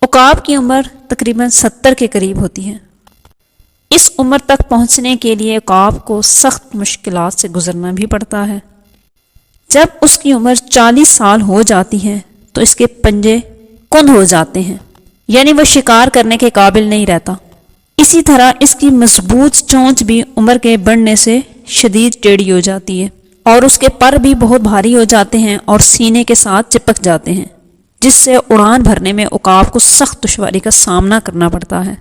عقاب کی عمر تقریباً 70 کے قریب ہوتی ہے۔ اس عمر تک پہنچنے کے لیے عقاب کو سخت مشکلات سے گزرنا بھی پڑتا ہے۔ جب اس کی عمر 40 سال ہو جاتی ہے تو اس کے پنجے کند ہو جاتے ہیں، یعنی وہ شکار کرنے کے قابل نہیں رہتا۔ اسی طرح اس کی مضبوط چونچ بھی عمر کے بڑھنے سے شدید ٹیڑھی ہو جاتی ہے، اور اس کے پر بھی بہت بھاری ہو جاتے ہیں اور سینے کے ساتھ چپک جاتے ہیں، جس سے اڑان بھرنے میں عقاب کو سخت دشواری کا سامنا کرنا پڑتا ہے۔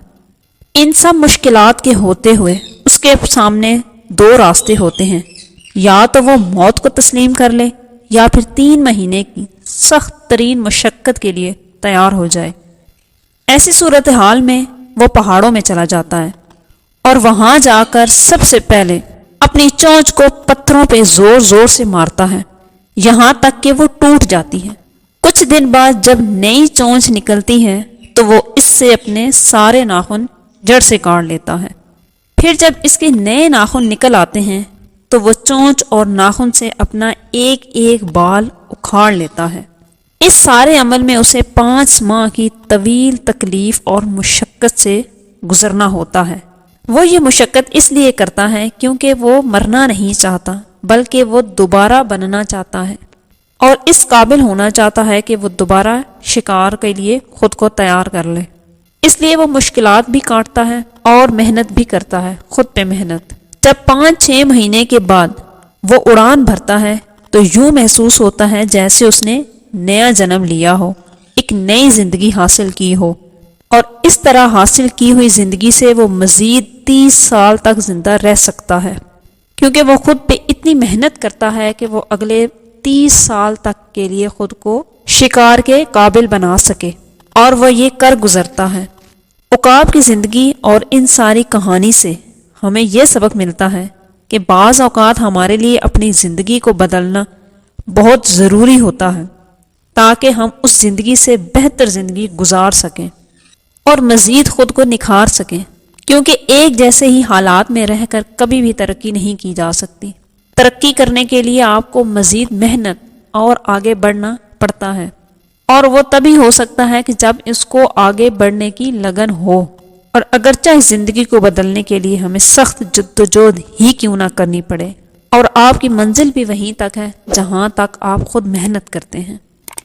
ان سب مشکلات کے ہوتے ہوئے اس کے سامنے 2 راستے ہوتے ہیں، یا تو وہ موت کو تسلیم کر لے یا پھر 3 مہینے کی سخت ترین مشقت کے لیے تیار ہو جائے۔ ایسی صورتحال میں وہ پہاڑوں میں چلا جاتا ہے اور وہاں جا کر سب سے پہلے اپنی چونچ کو پتھروں پہ زور زور سے مارتا ہے، یہاں تک کہ وہ ٹوٹ جاتی ہے۔ کچھ دن بعد جب نئی چونچ نکلتی ہے تو وہ اس سے اپنے سارے ناخن جڑ سے کاٹ لیتا ہے۔ پھر جب اس کے نئے ناخن نکل آتے ہیں تو وہ چونچ اور ناخن سے اپنا ایک ایک بال اکھاڑ لیتا ہے۔ اس سارے عمل میں اسے 5 ماہ کی طویل تکلیف اور مشقت سے گزرنا ہوتا ہے۔ وہ یہ مشقت اس لیے کرتا ہے کیونکہ وہ مرنا نہیں چاہتا، بلکہ وہ دوبارہ بننا چاہتا ہے اور اس قابل ہونا چاہتا ہے کہ وہ دوبارہ شکار کے لیے خود کو تیار کر لے۔ اس لیے وہ مشکلات بھی کاٹتا ہے اور محنت بھی کرتا ہے، خود پہ محنت۔ جب 5-6 مہینے کے بعد وہ اڑان بھرتا ہے تو یوں محسوس ہوتا ہے جیسے اس نے نیا جنم لیا ہو، ایک نئی زندگی حاصل کی ہو، اور اس طرح حاصل کی ہوئی زندگی سے وہ مزید 30 سال تک زندہ رہ سکتا ہے، کیونکہ وہ خود پہ اتنی محنت کرتا ہے کہ وہ اگلے 30 سال تک کے لیے خود کو شکار کے قابل بنا سکے، اور وہ یہ کر گزرتا ہے۔ عقاب کی زندگی اور ان ساری کہانی سے ہمیں یہ سبق ملتا ہے کہ بعض اوقات ہمارے لیے اپنی زندگی کو بدلنا بہت ضروری ہوتا ہے تاکہ ہم اس زندگی سے بہتر زندگی گزار سکیں اور مزید خود کو نکھار سکیں، کیونکہ ایک جیسے ہی حالات میں رہ کر کبھی بھی ترقی نہیں کی جا سکتی۔ ترقی کرنے کے لیے آپ کو مزید محنت اور آگے بڑھنا پڑتا ہے، اور وہ تبھی ہو سکتا ہے کہ جب اس کو آگے بڑھنے کی لگن ہو، اور اگرچہ اس زندگی کو بدلنے کے لیے ہمیں سخت جدوجہد ہی کیوں نہ کرنی پڑے، اور آپ کی منزل بھی وہیں تک ہے جہاں تک آپ خود محنت کرتے ہیں۔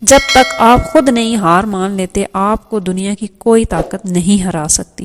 جب تک آپ خود نہیں ہار مان لیتے، آپ کو دنیا کی کوئی طاقت نہیں ہرا سکتی۔